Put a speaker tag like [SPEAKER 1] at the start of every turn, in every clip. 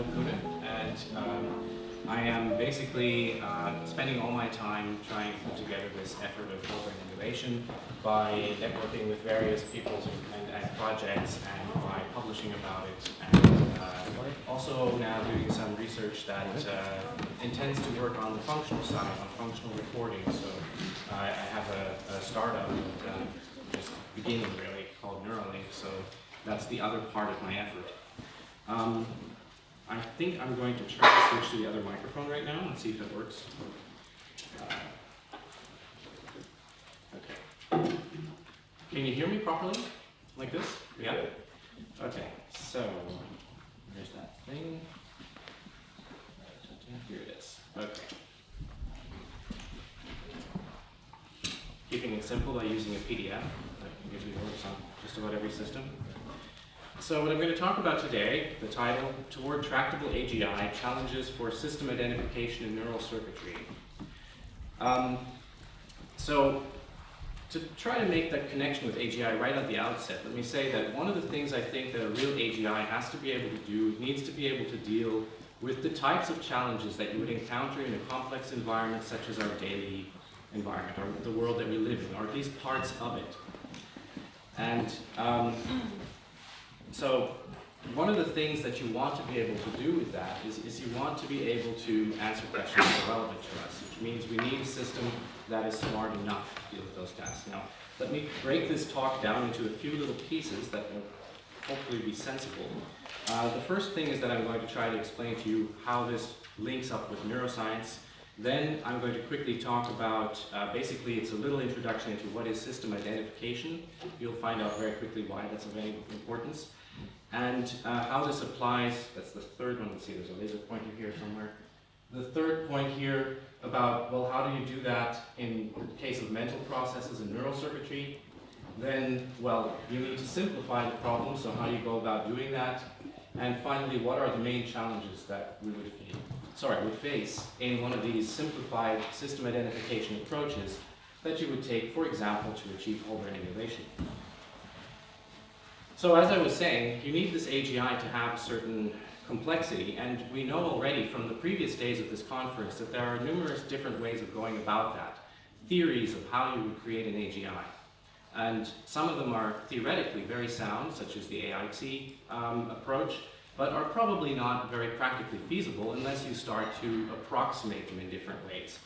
[SPEAKER 1] Randal Koene, and I am basically spending all my time trying to put together this effort of whole-brain emulation by networking with various people and projects, and by publishing about it, and also now doing some research that intends to work on the functional side, on functional recording. So I have a startup just beginning really called NeuraLink, so that's the other part of my effort. I think I'm going to try to switch to the other microphone right now and see if it works. Okay. Can you hear me properly? Like this? Yeah? Okay, so there's that thing. Here it is. Okay. Keeping it simple by using a PDF that usually works on just about every system. So what I'm going to talk about today, the title, Toward Tractable AGI, Challenges for System Identification in Neural Circuitry. So to try to make that connection with AGI right at the outset, let me say that one of the things I think that a real AGI has to be able to do, needs to be able to deal with the types of challenges that you would encounter in a complex environment such as our daily environment, or the world that we live in, or at least parts of it. And so one of the things that you want to be able to do with that is you want to be able to answer questions that are relevant to us, which means we need a system that is smart enough to deal with those tasks. Now, let me break this talk down into a few little pieces that will hopefully be sensible. The first thing is that I'm going to try to explain to you how this links up with neuroscience. Then I'm going to quickly talk about, basically it's a little introduction into what is system identification. You'll find out very quickly why that's of any importance. And how this applies, that's the third one. Let's see, there's a laser pointer here somewhere. The third point here about, well, how do you do that in the case of mental processes in neural circuitry? Then, well, you need to simplify the problem, so how do you go about doing that? And finally, what are the main challenges that we would face in one of these simplified system identification approaches that you would take, for example, to achieve whole-brain emulation. So as I was saying, you need this AGI to have certain complexity, and we know already from the previous days of this conference that there are numerous different ways of going about that, theories of how you would create an AGI. And some of them are theoretically very sound, such as the AIT approach, but are probably not very practically feasible unless you start to approximate them in different ways.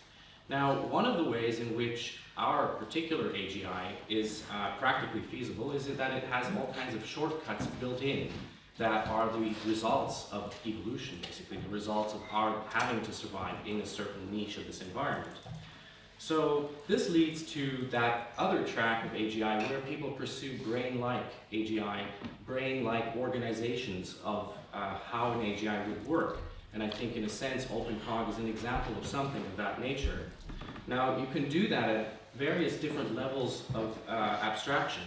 [SPEAKER 1] Now, one of the ways in which our particular AGI is practically feasible is that it has all kinds of shortcuts built in that are the results of evolution, basically, the results of our having to survive in a certain niche of this environment. So this leads to that other track of AGI where people pursue brain-like AGI, brain-like organizations of how an AGI would work. And I think in a sense OpenCog is an example of something of that nature. Now you can do that at various different levels of abstraction.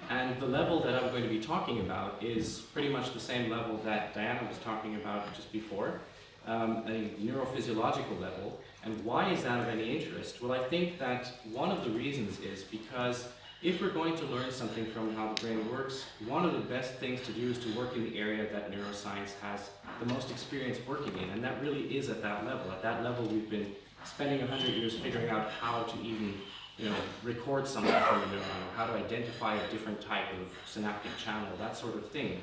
[SPEAKER 1] And the level that I'm going to be talking about is pretty much the same level that Diana was talking about just before, a neurophysiological level. And why is that of any interest? Well, I think that one of the reasons is because if we're going to learn something from how the brain works, one of the best things to do is to work in the area that neuroscience has the most experience working in, and that really is at that level. At that level, we've been spending 100 years figuring out how to even record something from a neuron, or how to identify a different type of synaptic channel, that sort of thing,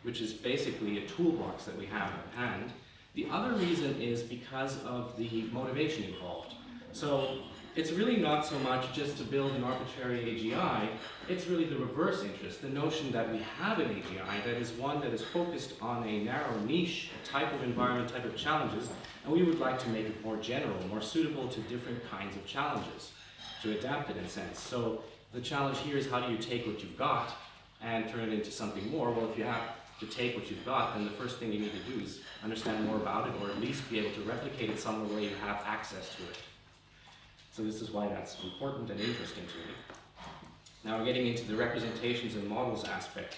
[SPEAKER 1] which is basically a toolbox that we have at hand. The other reason is because of the motivation involved. So it's really not so much just to build an arbitrary AGI, it's really the reverse interest, the notion that we have an AGI that is one that is focused on a narrow niche, a type of environment, type of challenges, and we would like to make it more general, more suitable to different kinds of challenges, to adapt it in a sense. So the challenge here is how do you take what you've got and turn it into something more? Well, if you have to take what you've got, then the first thing you need to do is understand more about it, or at least be able to replicate it somewhere where you have access to it. So this is why that's important and interesting to me. Now we're getting into the representations and models aspect.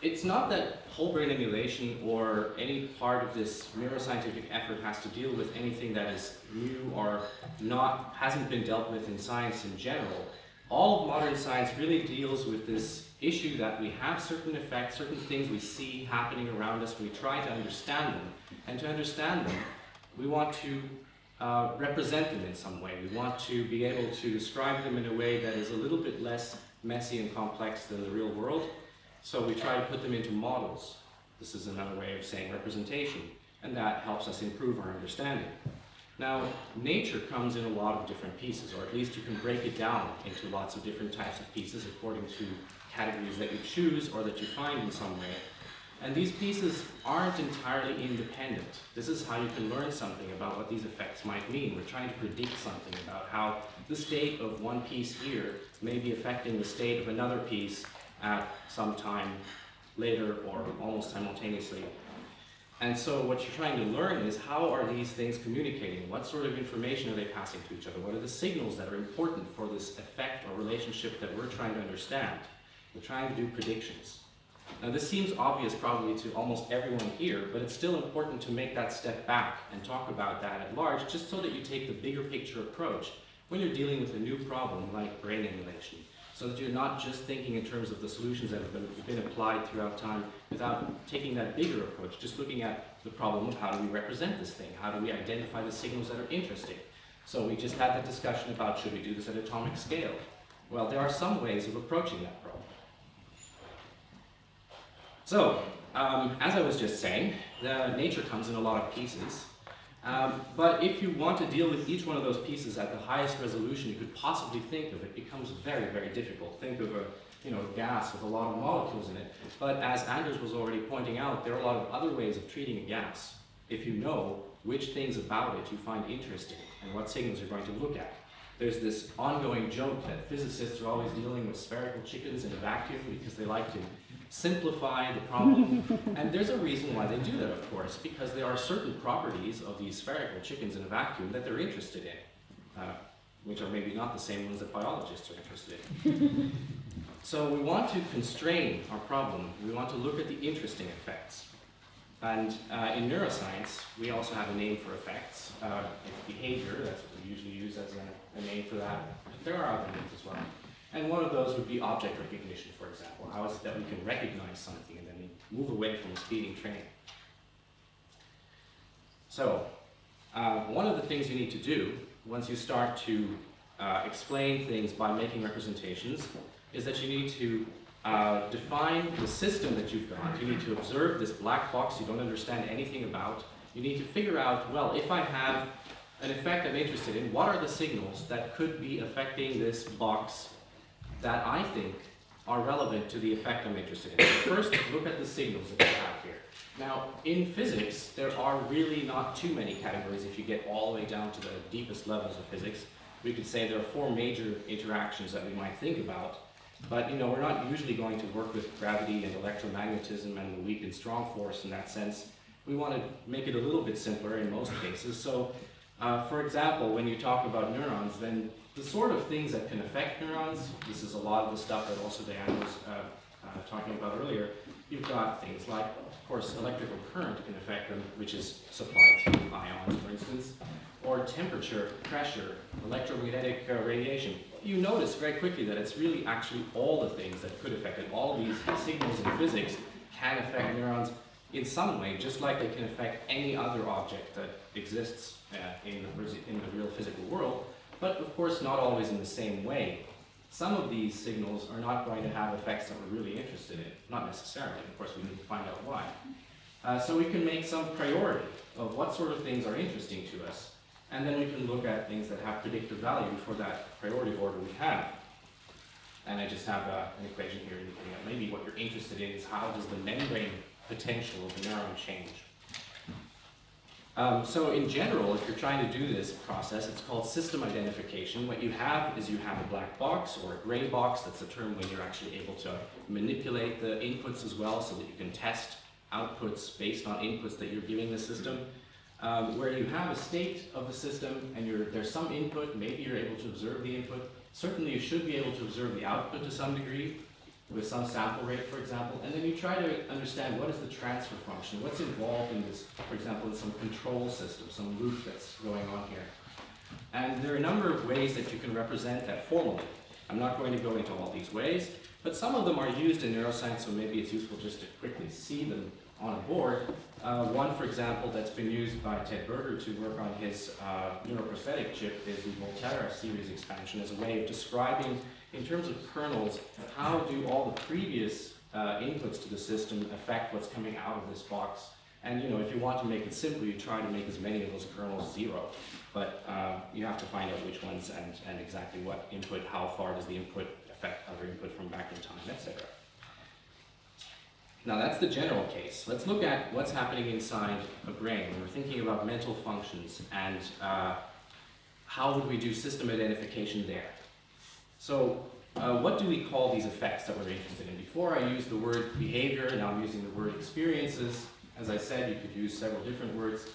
[SPEAKER 1] It's not that whole brain emulation or any part of this neuroscientific effort has to deal with anything that is new or hasn't been dealt with in science in general. All of modern science really deals with this issue that we have certain effects, certain things we see happening around us, we try to understand them. And to understand them, we want to represent them in some way. We want to be able to describe them in a way that is a little bit less messy and complex than the real world. So we try to put them into models. This is another way of saying representation, and that helps us improve our understanding. Now, nature comes in a lot of different pieces, or at least you can break it down into lots of different types of pieces according to categories that you choose or that you find in some way. And these pieces aren't entirely independent. This is how you can learn something about what these effects might mean. We're trying to predict something about how the state of one piece here may be affecting the state of another piece at some time later or almost simultaneously. And so what you're trying to learn is how are these things communicating? What sort of information are they passing to each other? What are the signals that are important for this effect or relationship that we're trying to understand? We're trying to do predictions. Now this seems obvious probably to almost everyone here, but it's still important to make that step back and talk about that at large, just so that you take the bigger picture approach when you're dealing with a new problem like brain emulation, so that you're not just thinking in terms of the solutions that have been applied throughout time without taking that bigger approach, just looking at the problem of how do we represent this thing, how do we identify the signals that are interesting. So we just had that discussion about should we do this at atomic scale. Well, there are some ways of approaching that problem. So, as I was just saying, nature comes in a lot of pieces, but if you want to deal with each one of those pieces at the highest resolution you could possibly think of, it becomes very, very difficult. Think of a gas with a lot of molecules in it, but as Anders was already pointing out, there are a lot of other ways of treating a gas if you know which things about it you find interesting and what signals you're going to look at. There's this ongoing joke that physicists are always dealing with spherical chickens in a vacuum because they like to simplify the problem. And there's a reason why they do that, of course, because there are certain properties of these spherical chickens in a vacuum that they're interested in, which are maybe not the same ones that biologists are interested in. So we want to constrain our problem. We want to look at the interesting effects. And in neuroscience, we also have a name for effects. It's behavior, that's what we usually use as a name for that. But there are other names as well. And one of those would be object recognition, for example. How is it that we can recognize something and then move away from a speeding train? So, one of the things you need to do once you start to explain things by making representations is that you need to define the system that you've got. You need to observe this black box you don't understand anything about. You need to figure out, well, if I have an effect I'm interested in, what are the signals that could be affecting this box that I think are relevant to the effect I'm interested in. So first, look at the signals that we have here. Now, in physics, there are really not too many categories if you get all the way down to the deepest levels of physics. We could say there are 4 major interactions that we might think about, but we're not usually going to work with gravity and electromagnetism and the weak and strong force in that sense. We want to make it a little bit simpler in most cases. So, for example, when you talk about neurons, then the sort of things that can affect neurons, this is a lot of the stuff that also Diana was talking about earlier. You've got things like, of course, electrical current can affect them, which is supplied through ions, for instance, or temperature, pressure, electromagnetic radiation. You notice very quickly that it's really actually all the things that could affect it. All these signals in physics can affect neurons in some way, just like they can affect any other object that exists in the real physical world. But of course not always in the same way. Some of these signals are not going to have effects that we're really interested in. Not necessarily, of course we need to find out why. So we can make some priority of what sort of things are interesting to us, and then we can look at things that have predictive value for that priority order we have. And I just have an equation here indicating that maybe what you're interested in is how does the membrane potential of the neuron change. So in general, if you're trying to do this process, it's called system identification. What you have is you have a black box or a gray box. That's the term when you're actually able to manipulate the inputs as well so that you can test outputs based on inputs that you're giving the system. Where you have a state of the system and there's some input, maybe you're able to observe the input. Certainly you should be able to observe the output to some degree, with some sample rate, for example, and then you try to understand what is the transfer function, what's involved in this, for example, in some control system, some loop that's going on here. And there are a number of ways that you can represent that formally. I'm not going to go into all these ways, but some of them are used in neuroscience, so maybe it's useful just to quickly see them on a board. One, for example, that's been used by Ted Berger to work on his neuroprosthetic chip is the Volterra series expansion as a way of describing, in terms of kernels, how do all the previous inputs to the system affect what's coming out of this box. And you know, if you want to make it simple, you try to make as many of those kernels 0. But you have to find out which ones and exactly what input, how far does the input affect other input from back in time, etc. Now that's the general case. Let's look at what's happening inside a brain when we're thinking about mental functions and how would we do system identification there. So what do we call these effects that we're interested in? Before I used the word behavior, now I'm using the word experiences. As I said, you could use several different words.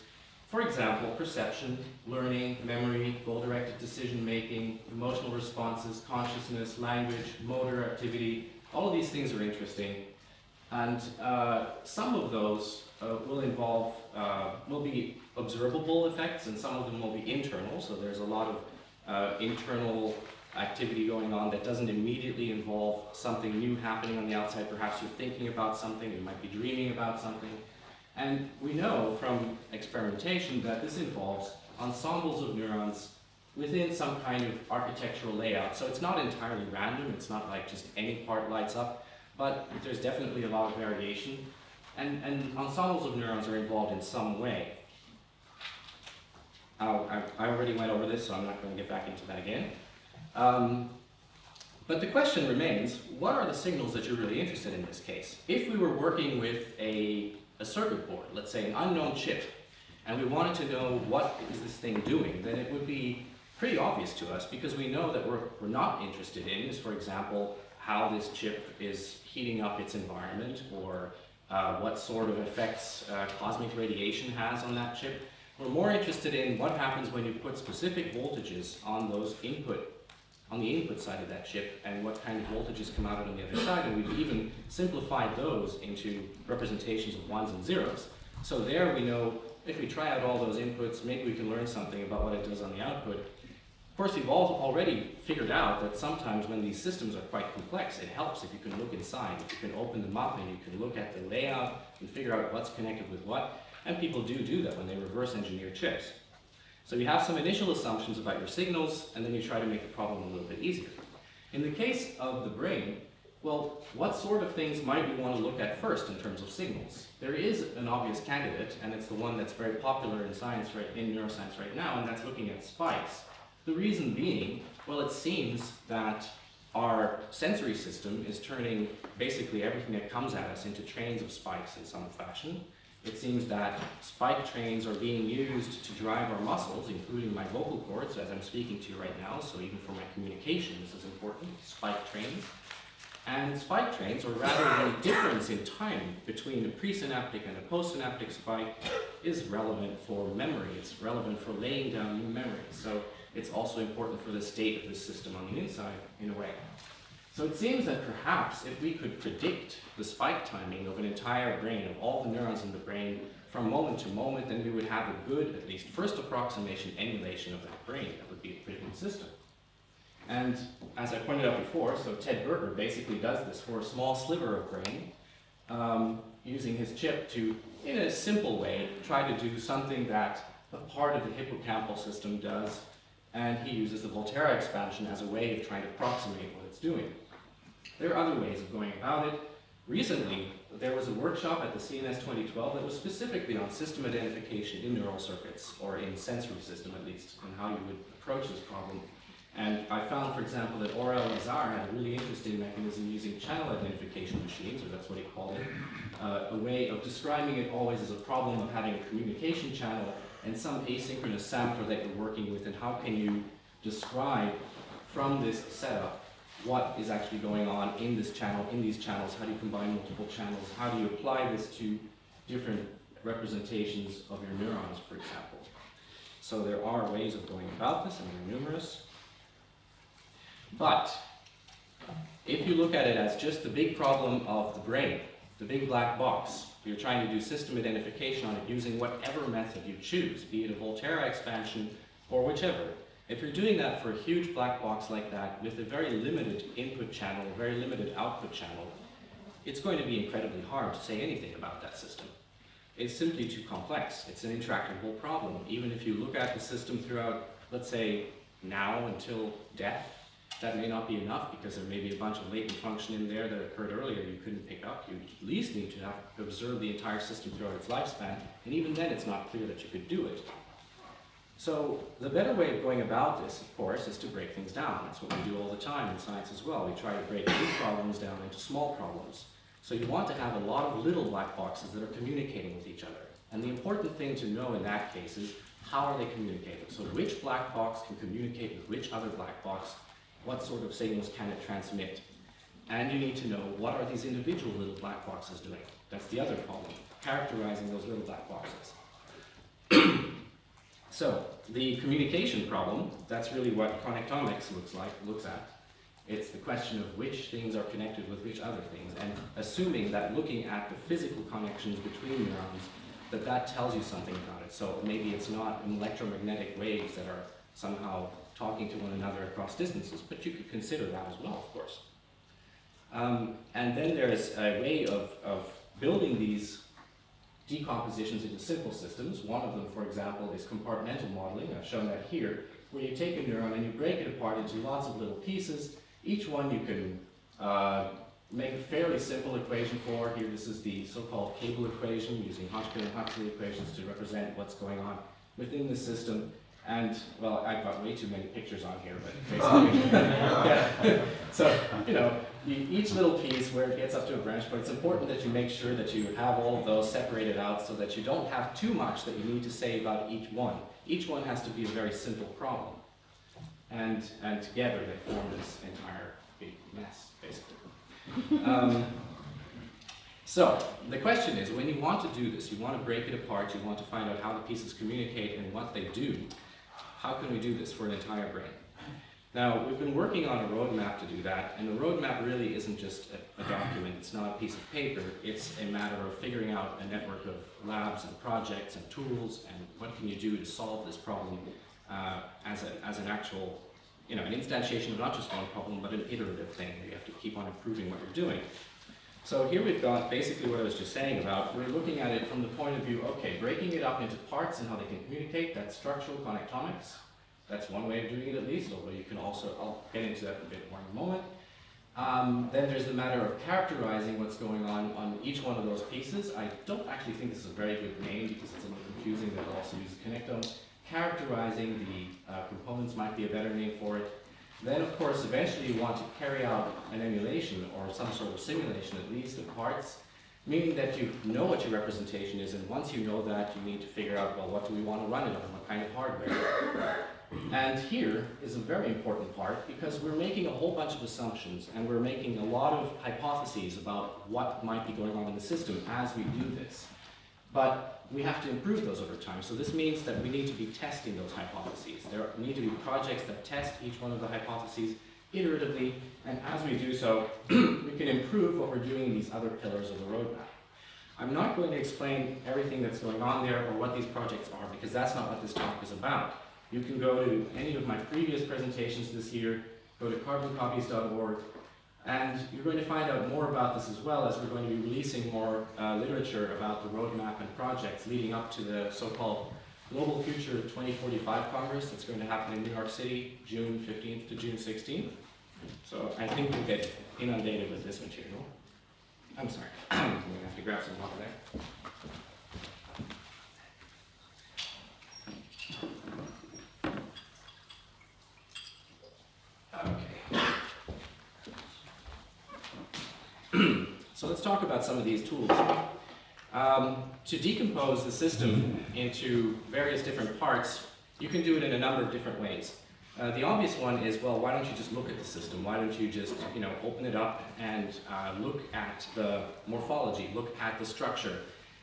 [SPEAKER 1] For example, perception, learning, memory, goal-directed decision-making, emotional responses, consciousness, language, motor activity, all of these things are interesting. And some of those will be observable effects, and some of them will be internal. So there's a lot of internal activity going on that doesn't immediately involve something new happening on the outside. Perhaps you're thinking about something, you might be dreaming about something. And we know from experimentation that this involves ensembles of neurons within some kind of architectural layout. So it's not entirely random, it's not like just any part lights up, but there's definitely a lot of variation. And ensembles of neurons are involved in some way. I already went over this, so I'm not going to get back into that again. But the question remains, what are the signals that you're really interested in this case? If we were working with a circuit board, let's say an unknown chip, and we wanted to know what is this thing doing, then it would be pretty obvious to us, because we know that we're not interested in is, for example, how this chip is heating up its environment, or what sort of effects cosmic radiation has on that chip. We're more interested in what happens when you put specific voltages on those on the input side of that chip, and what kind of voltages come out on the other side, and we've even simplified those into representations of 1s and 0s. So there we know, if we try out all those inputs, maybe we can learn something about what it does on the output. Of course, we've already figured out that sometimes when these systems are quite complex, it helps if you can look inside, if you can open them up and you can look at the layout and figure out what's connected with what, and people do that when they reverse engineer chips. So you have some initial assumptions about your signals, and then you try to make the problem a little bit easier. In the case of the brain, well, what sort of things might we want to look at first in terms of signals? There is an obvious candidate, and it's the one that's very popular in science, in neuroscience right now, and that's looking at spikes. The reason being, well, it seems that our sensory system is turning basically everything that comes at us into trains of spikes in some fashion. It seems that spike trains are being used to drive our muscles, including my vocal cords, as I'm speaking to you right now, so even for my communication this is important, spike trains. And spike trains, or rather the difference in time between a presynaptic and a postsynaptic spike, is relevant for memory. It's relevant for laying down new memory. So it's also important for the state of the system on the inside, in a way. So it seems that perhaps if we could predict the spike timing of an entire brain, of all the neurons in the brain, from moment to moment, then we would have a good, at least first approximation emulation of that brain. That would be a pretty good system. And as I pointed out before, so Ted Berger basically does this for a small sliver of brain, using his chip to, in a simple way, try to do something that a part of the hippocampal system does, and he uses the Volterra expansion as a way of trying to approximate what it's doing. There are other ways of going about it. Recently, there was a workshop at the CNS 2012 that was specifically on system identification in neural circuits, or in sensory system at least, and how you would approach this problem. And I found, for example, that Aurel Lazar had a really interesting mechanism using channel identification machines, or that's what he called it, a way of describing it always as a problem of having a communication channel and some asynchronous sampler that you're working with, and how can you describe from this setup what is actually going on in this channel, in these channels, how do you combine multiple channels, how do you apply this to different representations of your neurons, for example. So there are ways of going about this, and they're numerous. But if you look at it as just the big problem of the brain, the big black box, you're trying to do system identification on it using whatever method you choose, be it a Volterra expansion or whichever. If you're doing that for a huge black box like that with a very limited input channel, a very limited output channel, it's going to be incredibly hard to say anything about that system. It's simply too complex. It's an intractable problem. Even if you look at the system throughout, let's say, now until death, that may not be enough because there may be a bunch of latent function in there that occurred earlier you couldn't pick up. You at least need to have observed the entire system throughout its lifespan, and even then it's not clear that you could do it. So the better way of going about this, of course, is to break things down. That's what we do all the time in science as well. We try to break big problems down into small problems. So you want to have a lot of little black boxes that are communicating with each other. And the important thing to know in that case is how are they communicating? So which black box can communicate with which other black box? What sort of signals can it transmit? And you need to know what are these individual little black boxes doing. That's the other problem, characterizing those little black boxes. So the communication problem, that's really what connectomics looks at. It's the question of which things are connected with which other things, and assuming that looking at the physical connections between neurons, that tells you something about it. So maybe it's not electromagnetic waves that are somehow talking to one another across distances, but you could consider that as well, of course. And then there's a way of building these decompositions into simple systems. One of them, for example, is compartmental modeling. I've shown that here, where you take a neuron and you break it apart into lots of little pieces. Each one you can make a fairly simple equation for. Here, this is the so-called cable equation, using Hodgkin and Huxley equations to represent what's going on within the system. And, well, I've got way too many pictures on here, but basically, yeah. So, you know, each little piece where it gets up to a branch point, it's important that you make sure that you have all of those separated out so that you don't have too much that you need to say about each one. Each one has to be a very simple problem. And together they form this entire big mess, basically. So the question is, when you want to do this, you want to break it apart, you want to find out how the pieces communicate and what they do, how can we do this for an entire brain? Now, we've been working on a roadmap to do that, and the roadmap really isn't just a document, it's not a piece of paper, it's a matter of figuring out a network of labs and projects and tools, and what can you do to solve this problem as an actual, you know, an instantiation of not just one problem, but an iterative thing where you have to keep on improving what you're doing. So here we've got basically what I was just saying about, we're looking at it from the point of view, okay, breaking it up into parts and how they can communicate, that's structural connectomics. That's one way of doing it at least, although you can also, I'll get into that a bit more in a moment. Then there's the matter of characterizing what's going on each one of those pieces. I don't actually think this is a very good name because it's a little confusing, but I'll also use connectome. Characterizing the components might be a better name for it. Then, of course, eventually you want to carry out an emulation or some sort of simulation, at least of parts, meaning that you know what your representation is, and once you know that, you need to figure out, well, what do we want to run it on, what kind of hardware? And here is a very important part, because we're making a whole bunch of assumptions, and we're making a lot of hypotheses about what might be going on in the system as we do this. But we have to improve those over time. So this means that we need to be testing those hypotheses. There need to be projects that test each one of the hypotheses iteratively, and as we do so, we can improve what we're doing in these other pillars of the roadmap. I'm not going to explain everything that's going on there or what these projects are, because that's not what this talk is about. You can go to any of my previous presentations this year, go to carboncopies.org, and you're going to find out more about this as well, as we're going to be releasing more literature about the roadmap and projects leading up to the so-called Global Future 2045 Congress that's going to happen in New York City, June 15th to June 16th. So I think we'll get inundated with this material. I'm sorry, I'm going to have to grab some water there. So let's talk about some of these tools. To decompose the system into various different parts, you can do it in a number of different ways. The obvious one is, well, why don't you just look at the system? Why don't you just, open it up and look at the morphology, look at the structure?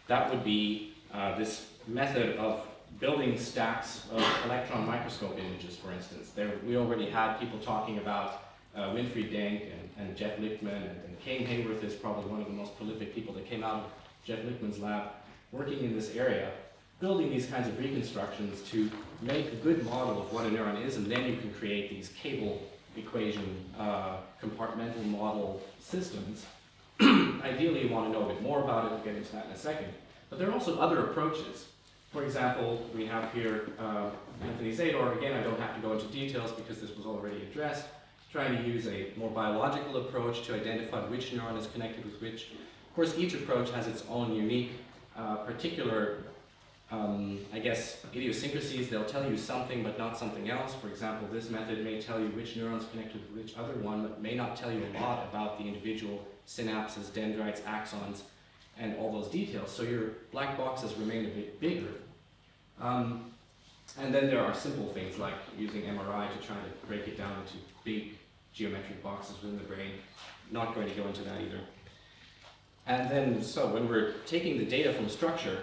[SPEAKER 1] That would be this method of building stacks of electron microscope images, for instance. We already had people talking about Winfried Denk and Jeff Lichtman, and Kane Hayworth is probably one of the most prolific people that came out of Jeff Lichtman's lab working in this area. building these kinds of reconstructions to make a good model of what a neuron is, and then you can create these cable equation compartmental model systems. Ideally, you want to know a bit more about it. We'll get into that in a second. But there are also other approaches. For example, we have here Anthony Zador. Again, I don't have to go into details because this was already addressed. Trying to use a more biological approach to identify which neuron is connected with which. Of course, each approach has its own unique, particular, I guess, idiosyncrasies. They'll tell you something but not something else. For example, this method may tell you which neuron's connected with which other one, but may not tell you a lot about the individual synapses, dendrites, axons, and all those details. So your black boxes remain a bit bigger. And then there are simple things like using MRI to try to break it down into big geometric boxes within the brain. Not going to go into that either. And then, so when we're taking the data from structure,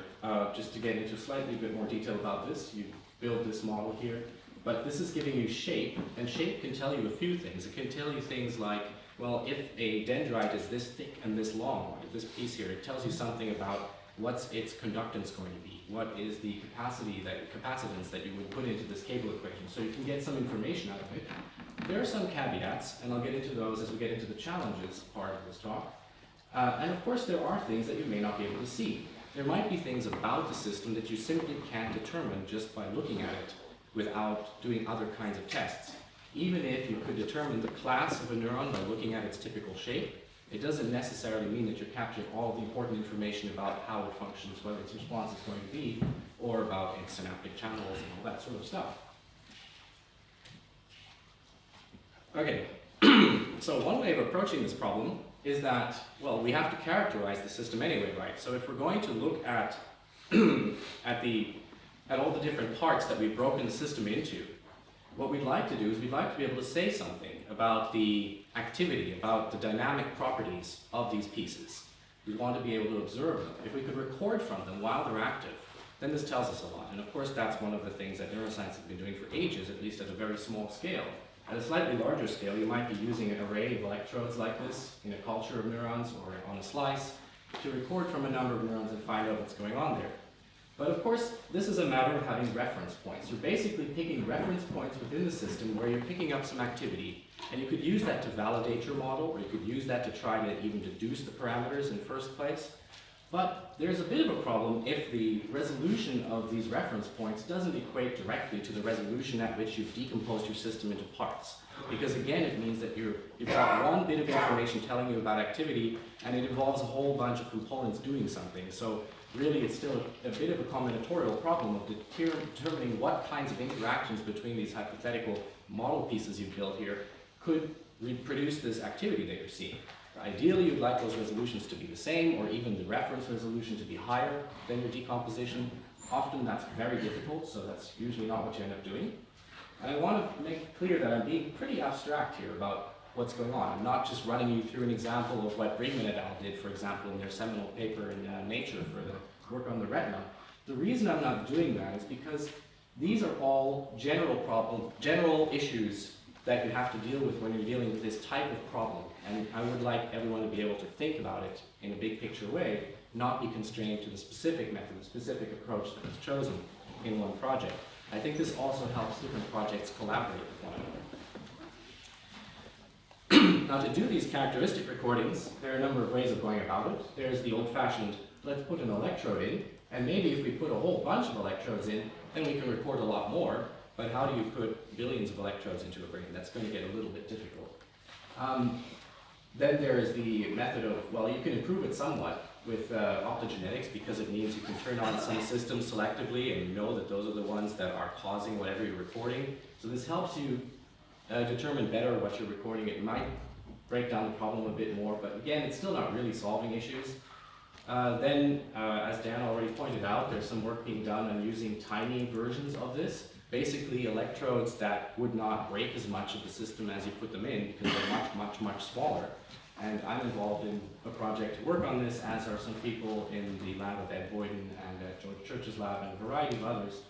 [SPEAKER 1] just to get into slightly bit more detail about this, you build this model here. But this is giving you shape, and shape can tell you a few things. It can tell you things like, well, if a dendrite is this thick and this long, like this piece here, it tells you something about what's its conductance going to be, what is the capacitance that you would put into this cable equation, so you can get some information out of it. There are some caveats, and I'll get into those as we get into the challenges part of this talk. And of course, there are things that you may not be able to see. There might be things about the system that you simply can't determine just by looking at it without doing other kinds of tests. Even if you could determine the class of a neuron by looking at its typical shape, it doesn't necessarily mean that you're capturing all the important information about how it functions, what its response is going to be, or about its synaptic channels and all that sort of stuff. Okay, so one way of approaching this problem is that, well, we have to characterize the system anyway, right? So if we're going to look at, at all the different parts that we've broken the system into, what we'd like to do is we'd like to be able to say something about the activity, about the dynamic properties of these pieces. We want to be able to observe them. If we could record from them while they're active, then this tells us a lot. And of course, that's one of the things that neuroscience has been doing for ages, at least at a very small scale. At a slightly larger scale, you might be using an array of electrodes like this in a culture of neurons or on a slice to record from a number of neurons and find out what's going on there. But of course, this is a matter of having reference points. You're basically picking reference points within the system where you're picking up some activity, and you could use that to validate your model, or you could use that to try to even deduce the parameters in the first place. But there's a bit of a problem if the resolution of these reference points doesn't equate directly to the resolution at which you've decomposed your system into parts. Because again, it means that you've got one bit of information telling you about activity, and it involves a whole bunch of components doing something. So really, it's still a bit of a combinatorial problem of determining what kinds of interactions between these hypothetical model pieces you've built here could reproduce this activity that you're seeing. Ideally, you'd like those resolutions to be the same, or even the reference resolution to be higher than your decomposition. Often that's very difficult, so that's usually not what you end up doing. And I want to make it clear that I'm being pretty abstract here about what's going on. I'm not just running you through an example of what Brinkman et al. Did, for example, in their seminal paper in Nature for the work on the retina. The reason I'm not doing that is because these are all general issues that you have to deal with when you're dealing with this type of problem. And I would like everyone to be able to think about it in a big picture way, not be constrained to the specific method, the specific approach that was chosen in one project. I think this also helps different projects collaborate with one another. Now, to do these characteristic recordings, there are a number of ways of going about it. There's the old-fashioned, let's put an electrode in, and maybe if we put a whole bunch of electrodes in, then we can record a lot more. But how do you put billions of electrodes into a brain? That's going to get a little bit difficult. Then there is the method of, well, you can improve it somewhat with optogenetics, because it means you can turn on some systems selectively and you know that those are the ones that are causing whatever you're recording. So this helps you determine better what you're recording. It might break down the problem a bit more, but again, it's still not really solving issues. Then, as Dan already pointed out, there's some work being done on using tiny versions of this. Basically, electrodes that would not break as much of the system as you put them in, because they're much smaller. And I'm involved in a project to work on this, as are some people in the lab of Ed Boyden and George Church's lab and a variety of others.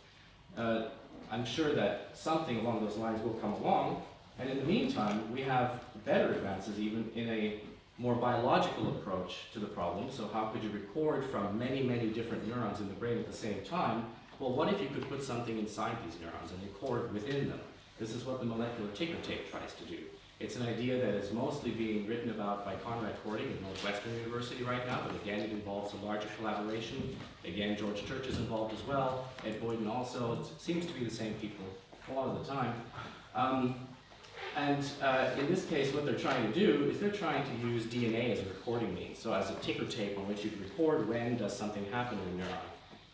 [SPEAKER 1] I'm sure that something along those lines will come along. And in the meantime, we have better advances even in a more biological approach to the problem. So how could you record from many different neurons in the brain at the same time Well, what if you could put something inside these neurons and record within them? This is what the molecular ticker tape tries to do. It's an idea that is mostly being written about by Conrad Korting at Northwestern University right now, but again, it involves a larger collaboration. Again, George Church is involved as well, Ed Boyden also. It seems to be the same people a lot of the time. In this case, what they're trying to do is they're trying to use DNA as a recording means, so as a ticker tape on which you can record when does something happen in a neuron.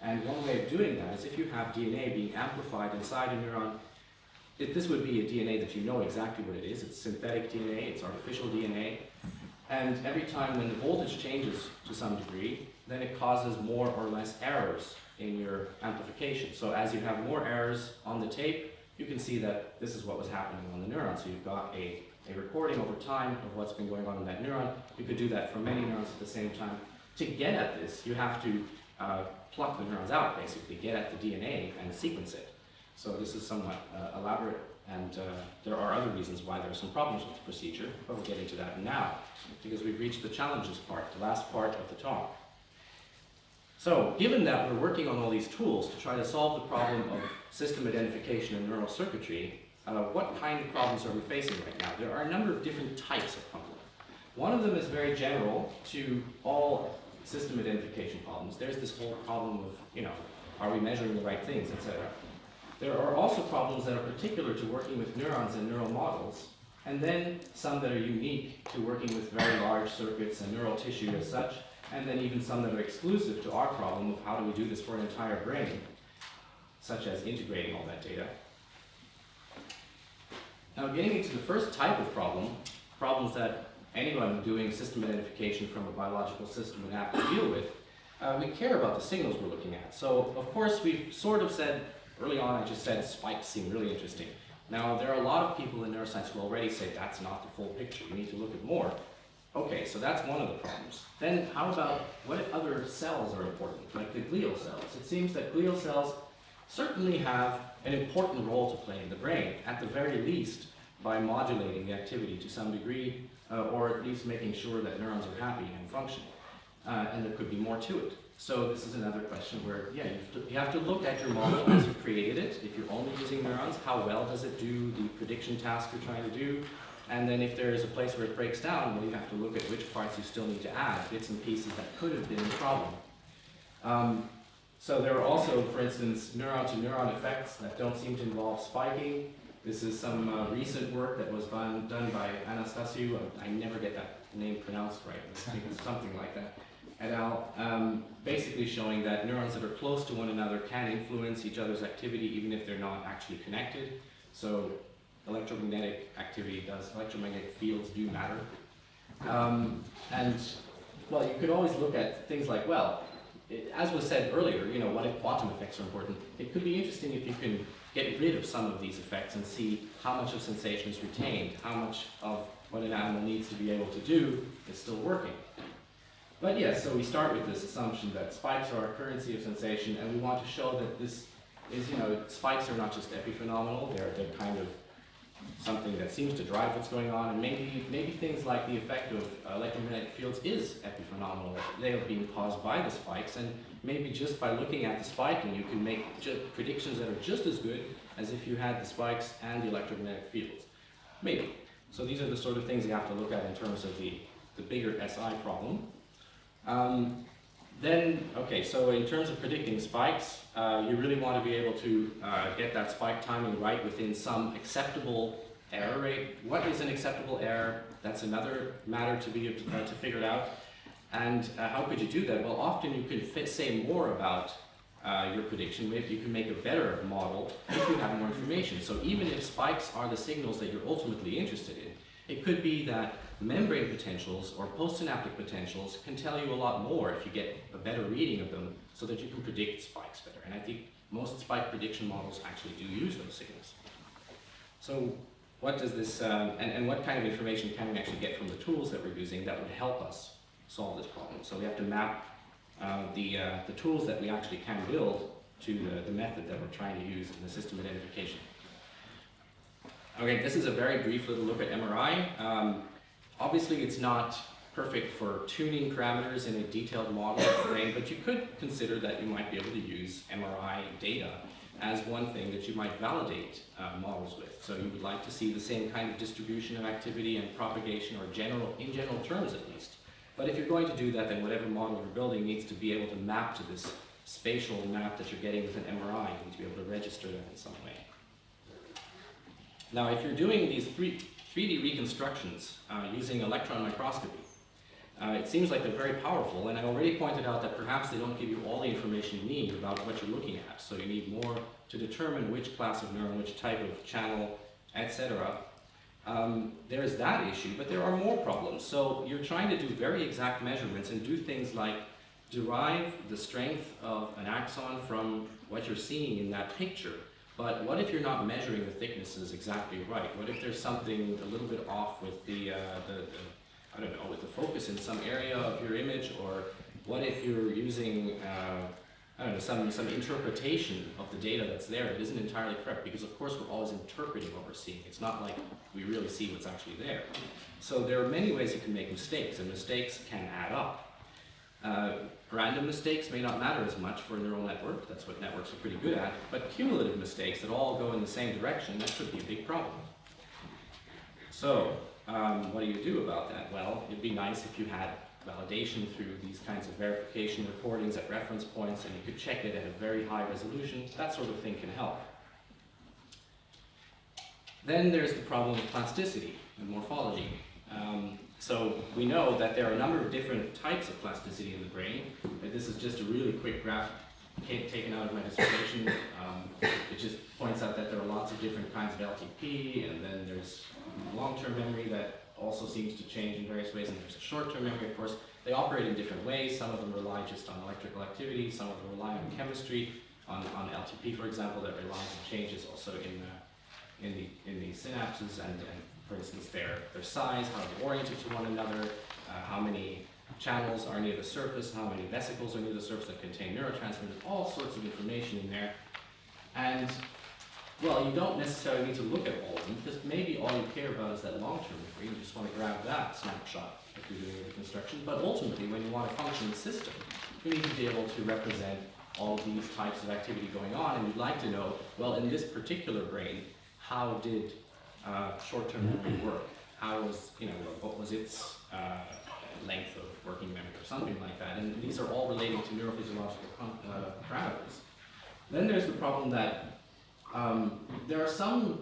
[SPEAKER 1] And one way of doing that is if you have DNA being amplified inside a neuron, this would be a DNA that you know exactly what it is. It's synthetic DNA, it's artificial DNA, and every time when the voltage changes to some degree, then it causes more or less errors in your amplification. So as you have more errors on the tape, you can see that this is what was happening on the neuron. So you've got a recording over time of what's been going on in that neuron. You could do that for many neurons at the same time. To get at this, you have to pluck the neurons out, basically, get at the DNA and sequence it. So this is somewhat elaborate, and there are other reasons why there are some problems with the procedure, but we'll get into that now, because we've reached the challenges part, the last part of the talk. So, given that we're working on all these tools to try to solve the problem of system identification and neural circuitry, what kind of problems are we facing right now? There are a number of different types of problems. One of them is very general to all system identification problems. There's this whole problem of, you know, are we measuring the right things, etc. There are also problems that are particular to working with neurons and neural models, and then some that are unique to working with very large circuits and neural tissue as such, and then even some that are exclusive to our problem of how do we do this for an entire brain, such as integrating all that data. Now, getting into the first type of problem, problems that anyone doing system identification from a biological system would have to deal with, we care about the signals we're looking at. So, of course, we've sort of said, early on I just said spikes seem really interesting. Now, there are a lot of people in neuroscience who already say that's not the full picture, you need to look at more. Okay, so that's one of the problems. Then how about, what if other cells are important, like the glial cells? It seems that glial cells certainly have an important role to play in the brain, at the very least by modulating the activity to some degree, or at least making sure that neurons are happy and functioning. And there could be more to it. So this is another question where, yeah, you have to look at your model as you created it. If you're only using neurons, how well does it do the prediction task you're trying to do? And then if there is a place where it breaks down, well, you have to look at which parts you still need to add, bits and pieces that could have been the problem. So there are also, for instance, neuron-to-neuron effects that don't seem to involve spiking. This is some recent work that was done by Anastasiou, I never get that name pronounced right, I think it's something like that, et al., basically showing that neurons that are close to one another can influence each other's activity even if they're not actually connected. So electromagnetic activity does, electromagnetic fields do matter. And, well, you could always look at things like, well, as was said earlier, you know, what if quantum effects are important? It could be interesting if you can get rid of some of these effects and see how much of sensation is retained, how much of what an animal needs to be able to do is still working. But yes, so we start with this assumption that spikes are a currency of sensation, and we want to show that this is, you know, spikes are not just epiphenomenal, they're kind of something that seems to drive what's going on, and maybe things like the effect of electromagnetic fields is epiphenomenal. They are being caused by the spikes, and maybe just by looking at the spiking, you can make predictions that are just as good as if you had the spikes and the electromagnetic fields. Maybe. So these are the sort of things you have to look at in terms of the bigger SI problem. Then, okay, so in terms of predicting spikes, you really want to be able to get that spike timing right within some acceptable error rate. What is an acceptable error? That's another matter to be to figure it out. And how could you do that? Well, often you can say more about your prediction. Maybe you can make a better model if you have more information. So even if spikes are the signals that you're ultimately interested in, it could be that membrane potentials or postsynaptic potentials can tell you a lot more if you get a better reading of them so that you can predict spikes better. And I think most spike prediction models actually do use those signals. So what does this, and what kind of information can we actually get from the tools that we're using that would help us solve this problem? So we have to map the tools that we actually can build to the method that we're trying to use in the system identification. Okay, this is a very brief little look at MRI. Obviously, it's not perfect for tuning parameters in a detailed model of the brain, but you could consider that you might be able to use MRI data as one thing that you might validate models with. So you would like to see the same kind of distribution of activity and propagation, or in general terms at least. But if you're going to do that, then whatever model you're building needs to be able to map to this spatial map that you're getting with an MRI. You need to be able to register that in some way. Now, if you're doing these 3D reconstructions using electron microscopy, it seems like they're very powerful, and I already pointed out that perhaps they don't give you all the information you need about what you're looking at. So you need more to determine which class of neuron, which type of channel, etc. There's that issue, but there are more problems. So you're trying to do very exact measurements and do things like derive the strength of an axon from what you're seeing in that picture. But what if you're not measuring the thicknesses exactly right? What if there's something a little bit off with I don't know, with the focus in some area of your image? Or what if you're using, I don't know, some interpretation of the data that's there that isn't entirely correct? Because of course we're always interpreting what we're seeing. It's not like we really see what's actually there. So there are many ways you can make mistakes, and mistakes can add up. Random mistakes may not matter as much for a neural network. That's what networks are pretty good at. But cumulative mistakes that all go in the same direction, that could be a big problem. So what do you do about that? Well, it'd be nice if you had validation through these kinds of verification recordings at reference points, and you could check it at a very high resolution. That sort of thing can help. Then there's the problem of plasticity and morphology. So we know that there are a number of different types of plasticity in the brain. This is just a really quick graph taken out of my dissertation. It just points out that there are lots of different kinds of LTP, and then there's long-term memory that also seems to change in various ways, and there's a short-term memory, of course. They operate in different ways. Some of them rely just on electrical activity, some of them rely on chemistry, on LTP, for example, that relies on changes also in the synapses, and for instance, their size, how they're oriented to one another, how many channels are near the surface, how many vesicles are near the surface that contain neurotransmitters, all sorts of information in there. And, well, you don't necessarily need to look at all of them, because maybe all you care about is that long-term memory. You just want to grab that snapshot if you're doing a reconstruction. But ultimately, when you want a functioning system, you need to be able to represent all of these types of activity going on, and you'd like to know, well, in this particular brain, how did short-term memory work? How was, what was its length of working memory, or something like that? And these are all relating to neurophysiological parameters. Then there's the problem that there are some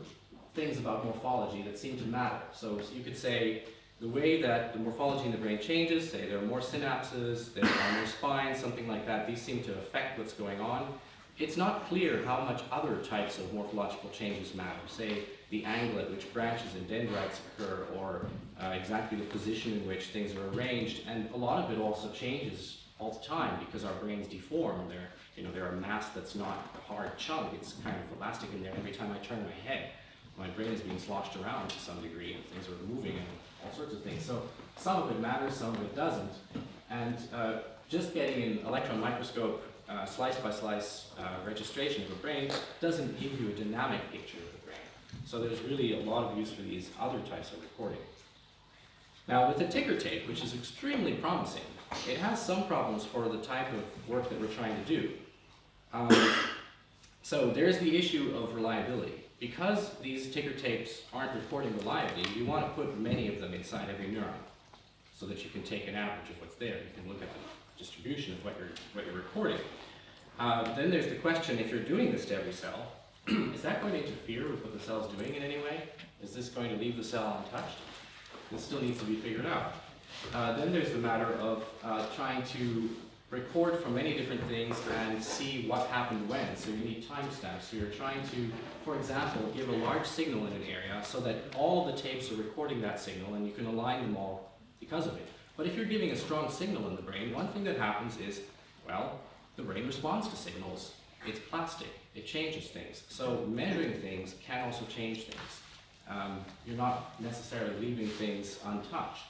[SPEAKER 1] things about morphology that seem to matter. So you could say the way that the morphology in the brain changes, say there are more synapses, there are more spines, something like that, these seem to affect what's going on. It's not clear how much other types of morphological changes matter. Say the angle at which branches and dendrites occur, or exactly the position in which things are arranged. And a lot of it also changes all the time because our brains deform. They're a mass that's not a hard chunk. It's kind of elastic in there. Every time I turn my head, my brain is being sloshed around to some degree, and things are moving and all sorts of things. So some of it matters, some of it doesn't. And just getting an electron microscope slice-by-slice registration of a brain doesn't give you a dynamic picture of the brain. So there's really a lot of use for these other types of recording. Now with the ticker tape, which is extremely promising, it has some problems for the type of work that we're trying to do. So there's the issue of reliability. Because these ticker tapes aren't recording reliably, you want to put many of them inside every neuron so that you can take an average of what's there. You can look at the distribution of what you're recording. Then there's the question, if you're doing this to every cell, is that going to interfere with what the cell's doing in any way? Is this going to leave the cell untouched? This still needs to be figured out. Then there's the matter of trying to record from many different things and see what happened when. So you need timestamps. So you're trying to, for example, give a large signal in an area so that all of the tapes are recording that signal, and you can align them all because of it. But if you're giving a strong signal in the brain, one thing that happens is, well, the brain responds to signals. It's plastic. It changes things. So measuring things can also change things. You're not necessarily leaving things untouched.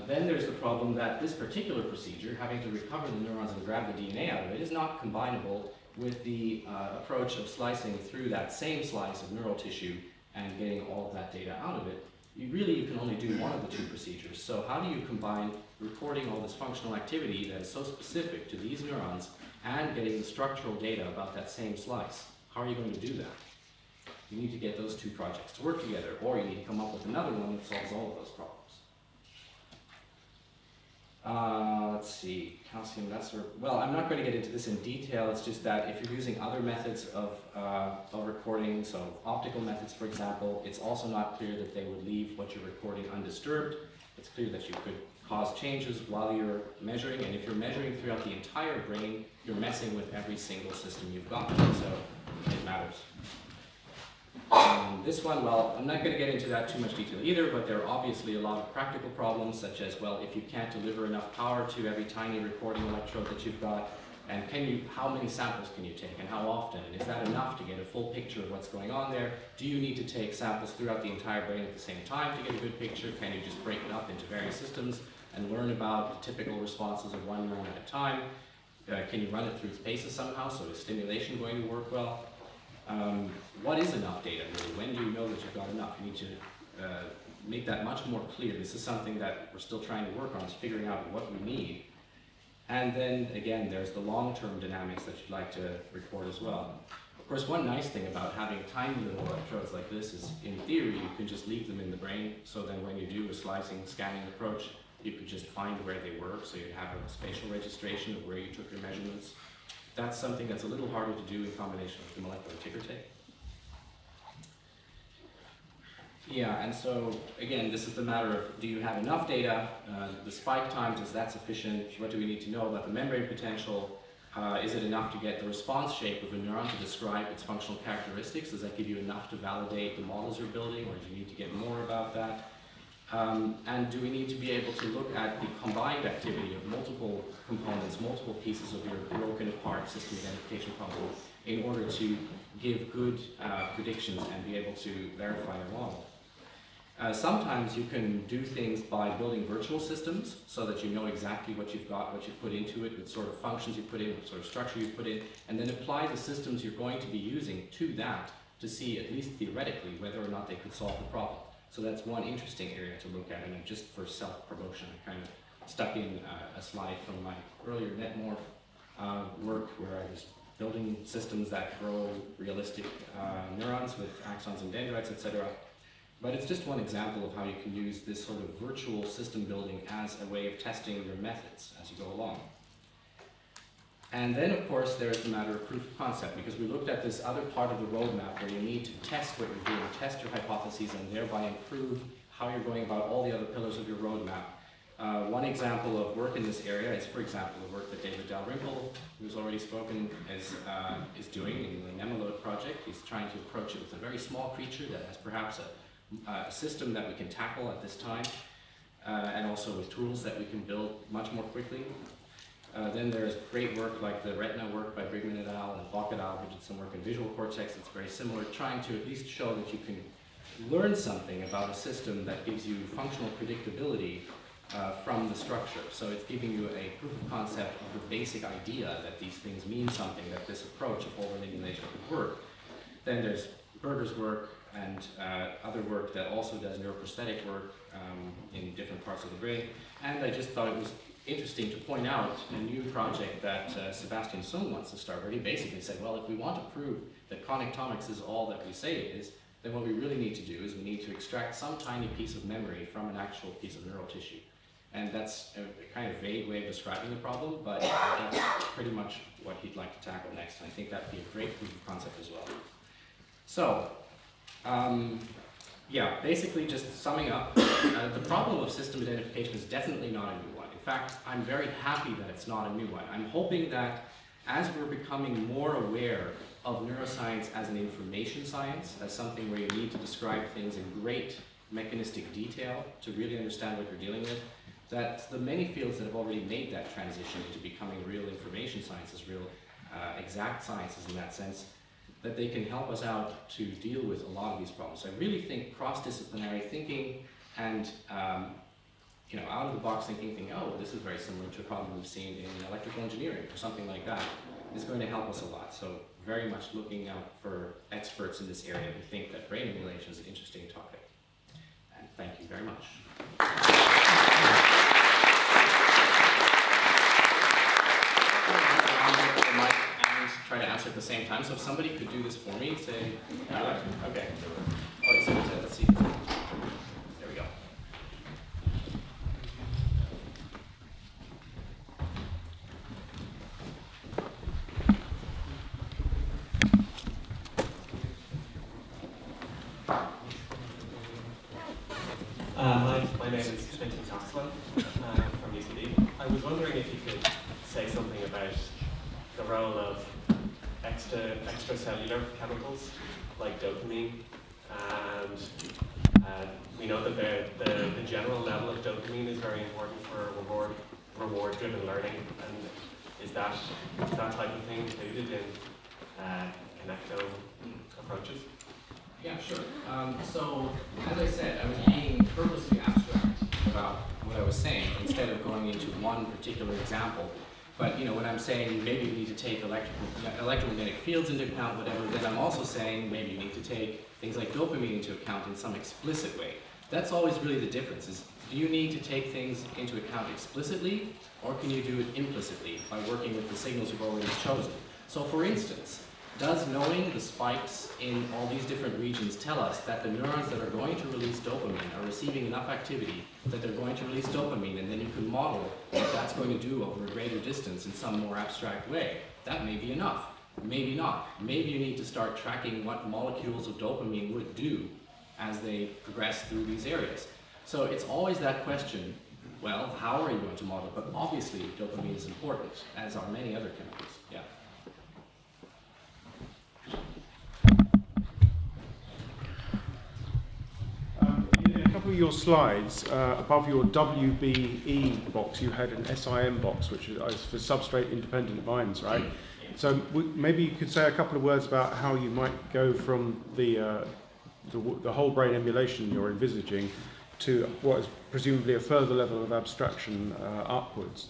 [SPEAKER 1] Then there's the problem that this particular procedure, having to recover the neurons and grab the DNA out of it, is not combinable with the approach of slicing through that same slice of neural tissue and getting all of that data out of it. you can only do one of the two procedures. So how do you combine recording all this functional activity that is so specific to these neurons and getting the structural data about that same slice? How are you going to do that? You need to get those two projects to work together, or you need to come up with another one that solves all of those problems. Let's see, calcium, well, I'm not going to get into this in detail. It's just that if you're using other methods of recording, so optical methods, for example, it's also not clear that they would leave what you're recording undisturbed. It's clear that you could cause changes while you're measuring, and if you're measuring throughout the entire brain, you're messing with every single system you've got, so it matters. This one, well, I'm not going to get into that too much detail either, but there are obviously a lot of practical problems, such as, well, if you can't deliver enough power to every tiny recording electrode that you've got, and how many samples can you take, and how often, and is that enough to get a full picture of what's going on there? Do you need to take samples throughout the entire brain at the same time to get a good picture? Can you just break it up into various systems and learn about the typical responses of one neuron at a time? Can you run it through spaces somehow, so is stimulation going to work well? What is enough data, really? When do you know that you've got enough? You need to make that much more clear. This is something that we're still trying to work on, is figuring out what we need. And then, again, there's the long-term dynamics that you'd like to record as well. Of course, one nice thing about having tiny little electrodes like this is, in theory, you can just leave them in the brain, so then when you do a slicing, scanning approach, you could just find where they were, so you'd have a spatial registration of where you took your measurements. That's something that's a little harder to do in combination with the molecular ticker tape. Yeah, and so again, this is the matter of, do you have enough data? The spike times, is that sufficient? What do we need to know about the membrane potential? Is it enough to get the response shape of a neuron to describe its functional characteristics? Does that give you enough to validate the models you're building, or do you need to get more about that? And do we need to be able to look at the combined activity of multiple components, multiple pieces of your broken apart system identification problem in order to give good predictions and be able to verify your model? Sometimes you can do things by building virtual systems so that you know exactly what you've got, what you've put into it, what sort of functions you put in, what sort of structure you put in, and then apply the systems you're going to be using to that to see, at least theoretically, whether or not they could solve the problem. So that's one interesting area to look at, and just for self-promotion, I kind of stuck in a slide from my earlier NetMorph work where I was building systems that grow realistic neurons with axons and dendrites, etc. But it's just one example of how you can use this sort of virtual system building as a way of testing your methods as you go along. And then, of course, there's the matter of proof of concept, because we looked at this other part of the roadmap where you need to test what you're doing, test your hypotheses, and thereby improve how you're going about all the other pillars of your roadmap. One example of work in this area is, for example, the work that David Dalrymple, who's already spoken, is doing in the Emulate project. He's trying to approach it with a very small creature that has perhaps a system that we can tackle at this time, and also with tools that we can build much more quickly. Then there's great work like the retina work by Brigman et al. And Bach et al., who did some work in visual cortex that's very similar, trying to at least show that you can learn something about a system that gives you functional predictability from the structure. So it's giving you a proof of concept of the basic idea that these things mean something, that this approach of overlay emulation could work. Then there's Berger's work and other work that also does neuroprosthetic work in different parts of the brain. And I just thought it was interesting to point out a new project that Sebastian Sung wants to start, where he basically said, well, if we want to prove that connectomics is all that we say it is, then what we really need to do is we need to extract some tiny piece of memory from an actual piece of neural tissue. And that's a kind of vague way of describing the problem, but that's pretty much what he'd like to tackle next. And I think that'd be a great proof of concept as well. So, yeah, basically just summing up, the problem of system identification is definitely not a new one. In fact, I'm very happy that it's not a new one. I'm hoping that as we're becoming more aware of neuroscience as an information science, as something where you need to describe things in great mechanistic detail to really understand what you're dealing with, that the many fields that have already made that transition into becoming real information sciences, real exact sciences in that sense, that they can help us out to deal with a lot of these problems. So I really think cross-disciplinary thinking and out-of-the-box thinking, oh, this is very similar to a problem we've seen in electrical engineering or something like that, is going to help us a lot. So very much looking out for experts in this area who think that brain emulation is an interesting topic. And thank you. very much. And try to answer at the same time. So if somebody could do this for me, say, okay. Oh, so let's see. There we go.
[SPEAKER 2] My name is Quentin Coxwell from UCD. I was wondering if you could say something about the role of extracellular chemicals like dopamine, and we know that the general level of dopamine is very important for reward-driven learning, and is that type of thing included in connectome approaches?
[SPEAKER 1] Yeah, sure. So, as I said, I was being purposely abstract about what I was saying instead of going into one particular example. But when I'm saying maybe you need to take electromagnetic fields into account, whatever, then I'm also saying maybe you need to take things like dopamine into account in some explicit way. That's always really the difference, is do you need to take things into account explicitly, or can you do it implicitly by working with the signals you've already chosen? So for instance, does knowing the spikes in all these different regions tell us that the neurons that are going to release dopamine are receiving enough activity that they're going to release dopamine, and then you can model what that's going to do over a greater distance in some more abstract way? That may be enough. Maybe not. Maybe you need to start tracking what molecules of dopamine would do as they progress through these areas. So it's always that question, well, how are you going to model? But obviously dopamine is important, as are many other chemicals. Yeah.
[SPEAKER 3] In a couple of your slides, above your WBE box, you had an SIM box, which is for substrate independent minds, right? So maybe you could say a couple of words about how you might go from the whole brain emulation you're envisaging to what is presumably a further level of abstraction upwards.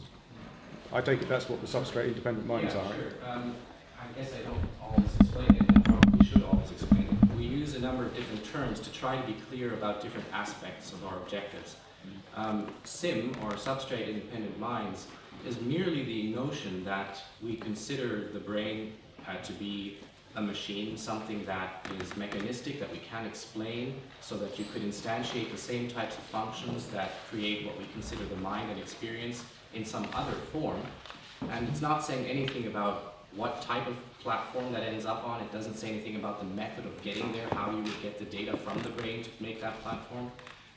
[SPEAKER 3] I take it that's what the substrate independent minds are.
[SPEAKER 1] Sure. I guess I don't always explain it, and probably should always explain it. We use a number of different terms to try to be clear about different aspects of our objectives. SIM, or substrate independent minds, is merely the notion that we consider the brain to be a machine, something that is mechanistic, that we can explain, so that you could instantiate the same types of functions that create what we consider the mind and experience in some other form. And it's not saying anything about what type of platform that ends up on. It doesn't say anything about the method of getting there, how you would get the data from the brain to make that platform.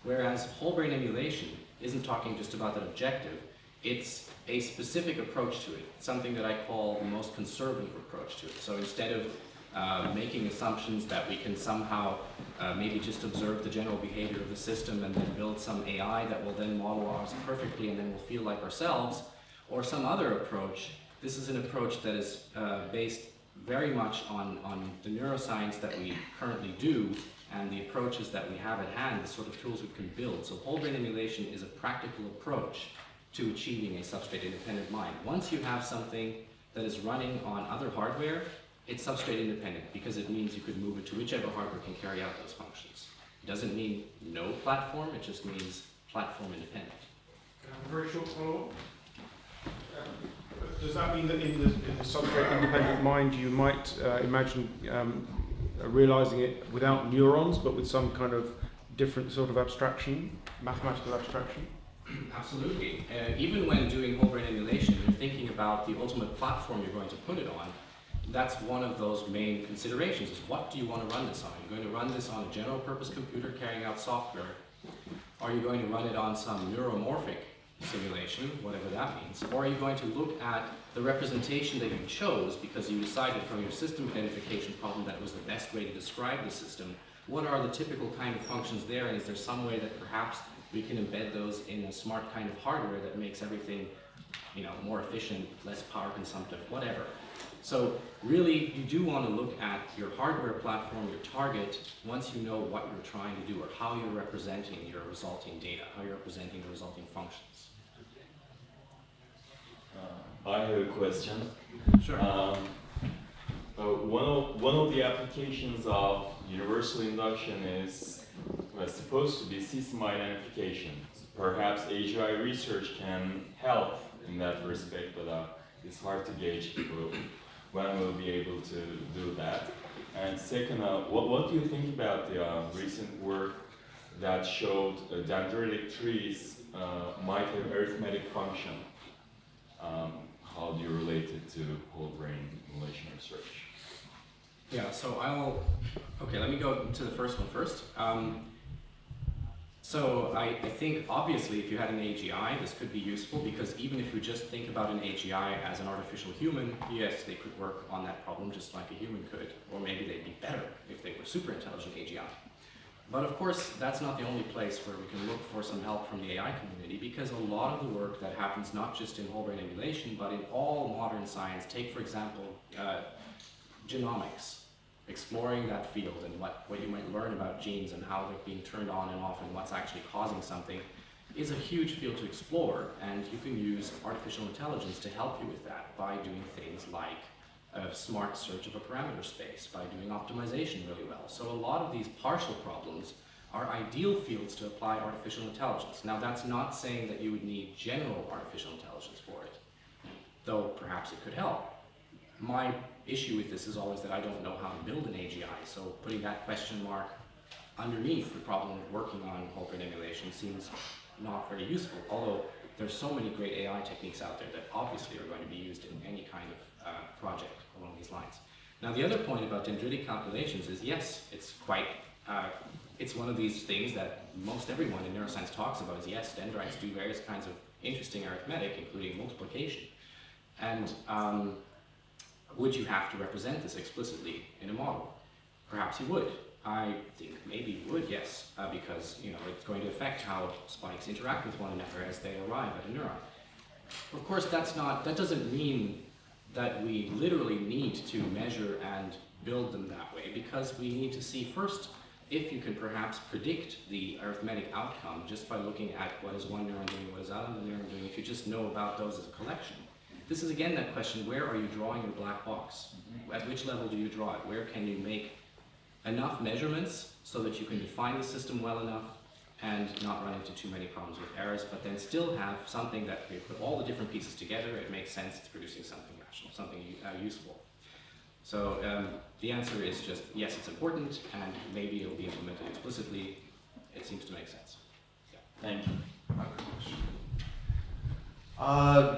[SPEAKER 1] Whereas whole brain emulation isn't talking just about that objective, it's a specific approach to it, something that I call the most conservative approach to it. So instead of making assumptions that we can somehow maybe just observe the general behavior of the system and then build some AI that will then model ours perfectly and then we'll feel like ourselves, or some other approach, this is an approach that is based very much on the neuroscience that we currently do and the approaches that we have at hand, the sort of tools we can build. So whole brain emulation is a practical approach to achieving a substrate independent mind. Once you have something that is running on other hardware, it's substrate independent because it means you could move it to whichever hardware can carry out those functions. It doesn't mean no platform, it just means platform independent.
[SPEAKER 3] Can I have a very short follow-up? Does that mean that in the substrate independent mind you might imagine realizing it without neurons but with some kind of different sort of abstraction, mathematical abstraction?
[SPEAKER 1] Absolutely. Even when doing whole brain emulation, you're thinking about the ultimate platform you're going to put it on. That's one of those main considerations, is what do you want to run this on? Are you going to run this on a general purpose computer carrying out software? Are you going to run it on some neuromorphic simulation, whatever that means? Or are you going to look at the representation that you chose because you decided from your system identification problem that was the best way to describe the system? What are the typical kind of functions there, and is there some way that perhaps we can embed those in a smart kind of hardware that makes everything, more efficient, less power consumptive, whatever? So really, you do want to look at your hardware platform, your target, once you know what you're trying to do or how you're representing your resulting data, how you're representing the resulting functions.
[SPEAKER 4] I have a question.
[SPEAKER 1] Sure.
[SPEAKER 4] One of the applications of universal induction is was supposed to be system identification. Perhaps AGI research can help in that respect, but it's hard to gauge when we'll be able to do that. And second, what do you think about the recent work that showed dendritic trees might have arithmetic function? How do you relate it to whole brain emulation research?
[SPEAKER 1] Yeah, so okay, let me go to the first one first. So I think obviously if you had an AGI, this could be useful, because even if you just think about an AGI as an artificial human, yes, they could work on that problem just like a human could, or maybe they'd be better if they were super intelligent AGI. But of course, that's not the only place where we can look for some help from the AI community, because a lot of the work that happens not just in whole brain emulation, but in all modern science, take for example, genomics, exploring that field and what you might learn about genes and how they're being turned on and off and what's actually causing something, is a huge field to explore, and you can use artificial intelligence to help you with that by doing things like a smart search of a parameter space, by doing optimization really well. So a lot of these partial problems are ideal fields to apply artificial intelligence. Now that's not saying that you would need general artificial intelligence for it, though perhaps it could help. My issue with this is always that I don't know how to build an AGI, so putting that question mark underneath the problem of working on whole brain emulation seems not very useful, although there's so many great AI techniques out there that obviously are going to be used in any kind of project along these lines. Now the other point about dendritic calculations is, yes, it's quite, it's one of these things that most everyone in neuroscience talks about is, yes, dendrites do various kinds of interesting arithmetic, including multiplication. And would you have to represent this explicitly in a model? Perhaps you would. I think maybe you would, yes, because it's going to affect how spikes interact with one another as they arrive at a neuron. Of course, that doesn't mean that we literally need to measure and build them that way, because we need to see first if you can perhaps predict the arithmetic outcome just by looking at what is one neuron doing, what is another neuron doing, if you just know about those as a collection. This is again that question, where are you drawing your black box? At which level do you draw it? Where can you make enough measurements so that you can define the system well enough and not run into too many problems with errors, but then still have something that we put all the different pieces together, it makes sense, it's producing something rational, something useful. So the answer is just, yes, it's important, and maybe it'll be implemented explicitly. It seems to make sense. Yeah.
[SPEAKER 4] Thank you.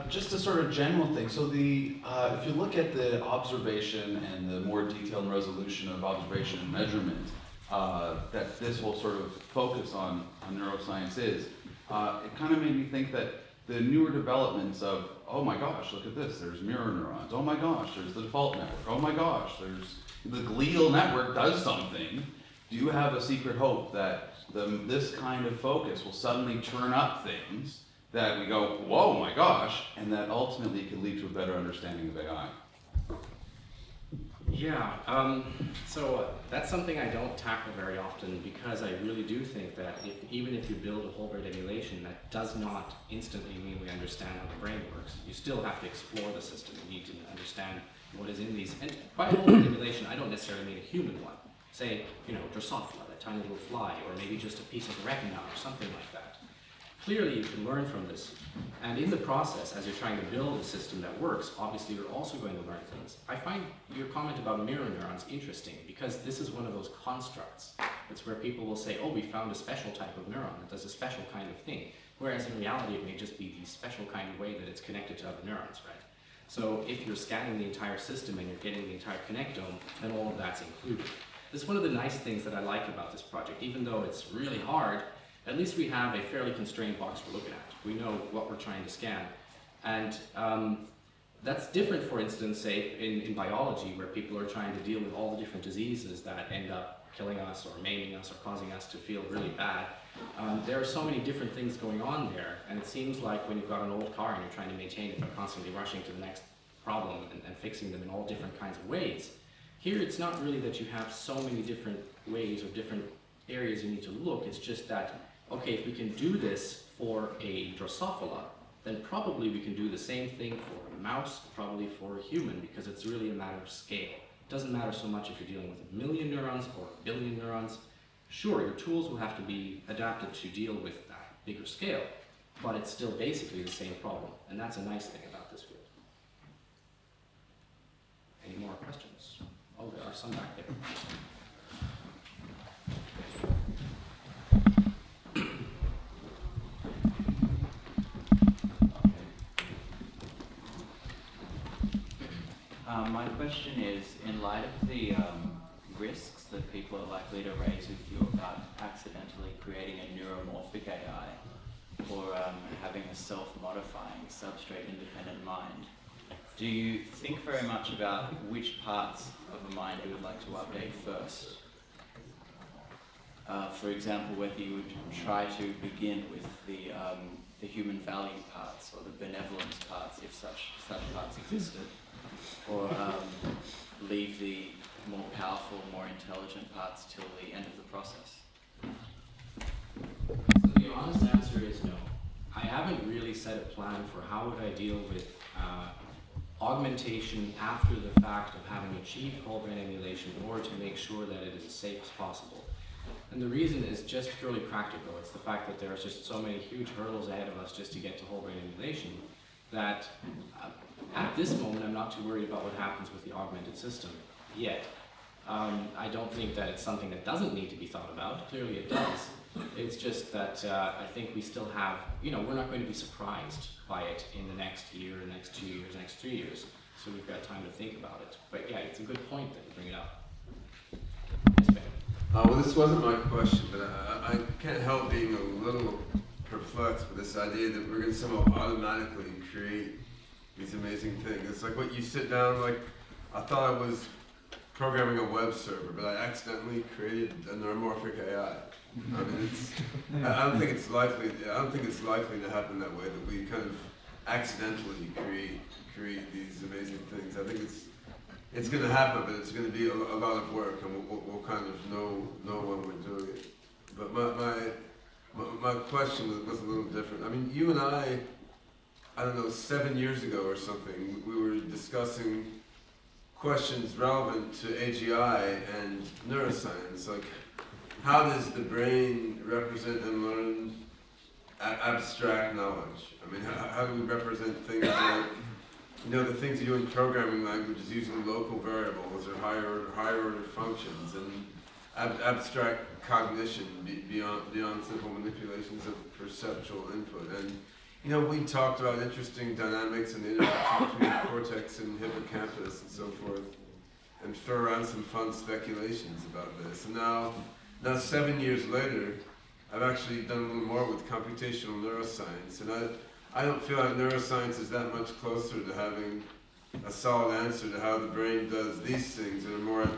[SPEAKER 5] Just a sort of general thing. So if you look at the observation and the more detailed resolution of observation and measurement that this whole sort of focus on neuroscience is, it kind of made me think that the newer developments of, oh my gosh, look at this, there's mirror neurons. Oh my gosh, there's the default network. Oh my gosh, there's the glial network does something. Do you have a secret hope that this kind of focus will suddenly turn up things that we go, whoa, my gosh, and that ultimately could lead to a better understanding of AI?
[SPEAKER 1] Yeah, so that's something I don't tackle very often, because I really do think that even if you build a whole brain emulation, that does not instantly mean we understand how the brain works. You still have to explore the system. You need to understand what is in these. And by whole brain emulation, I don't necessarily mean a human one. Say, Drosophila, that tiny little fly, or maybe just a piece of retina or something like that. Clearly, you can learn from this, and in the process, as you're trying to build a system that works, obviously you're also going to learn things. I find your comment about mirror neurons interesting, because this is one of those constructs. It's where people will say, oh, we found a special type of neuron that does a special kind of thing, whereas in reality it may just be the special kind of way that it's connected to other neurons, right? So if you're scanning the entire system and you're getting the entire connectome, then all of that's included. This is one of the nice things that I like about this project. Even though it's really hard, at least we have a fairly constrained box we're looking at. We know what we're trying to scan. And that's different, for instance, say, in biology, where people are trying to deal with all the different diseases that end up killing us or maiming us or causing us to feel really bad. There are so many different things going on there, and it seems like when you've got an old car and you're trying to maintain it by constantly rushing to the next problem and fixing them in all different kinds of ways. Here, it's not really that you have so many different ways or different areas you need to look. It's just that, okay, if we can do this for a Drosophila, then probably we can do the same thing for a mouse, probably for a human, because it's really a matter of scale. It doesn't matter so much if you're dealing with 1 million neurons or 1 billion neurons. Sure, your tools will have to be adapted to deal with that bigger scale, but it's still basically the same problem, and that's a nice thing about this field. Any more questions? Oh, there are some back there.
[SPEAKER 6] My question is, in light of the risks that people are likely to raise with you about accidentally creating a neuromorphic AI or having a self-modifying substrate-independent mind, do you think very much about which parts of a mind you would like to update first? For example, whether you would try to begin with the human value parts or the benevolence parts, if such parts existed, or leave the more powerful, more intelligent parts till the end of the process?
[SPEAKER 1] So the honest answer is no. I haven't really set a plan for how would I deal with augmentation after the fact of having achieved whole brain emulation in order to make sure that it is as safe as possible. And the reason is just purely practical. It's the fact that there are just so many huge hurdles ahead of us just to get to whole brain emulation that at this moment I'm not too worried about what happens with the augmented system yet. I don't think that it's something that doesn't need to be thought about. Clearly it does. It's just that I think we still have, we're not going to be surprised by it in the next year, next 2 years, next 3 years. So we've got time to think about it. But yeah, it's a good point that you bring it up. Yes, Ben.
[SPEAKER 7] Well, this wasn't my question, but I can't help being a little perplexed with this idea that we're going to somehow automatically create these amazing things. It's like what you sit down, like, I thought I was programming a web server, but I accidentally created a neuromorphic AI. I mean, I don't think it's likely to happen that way, that we kind of accidentally create these amazing things. I think it's going to happen, but it's going to be a lot of work, and we'll kind of know when we're doing it. But my question was a little different. I mean, you and I don't know, 7 years ago or something, we were discussing questions relevant to AGI and neuroscience, like how does the brain represent and learn abstract knowledge? I mean, how do we represent things like, the things you do in programming languages using local variables or higher order functions, and abstract cognition beyond simple manipulations of perceptual input. And we talked about interesting dynamics and the interaction between the cortex and hippocampus and so forth, and throw around some fun speculations about this. And now 7 years later, I've actually done a little more with computational neuroscience, and I don't feel like neuroscience is that much closer to having a solid answer to how the brain does these things, that are more at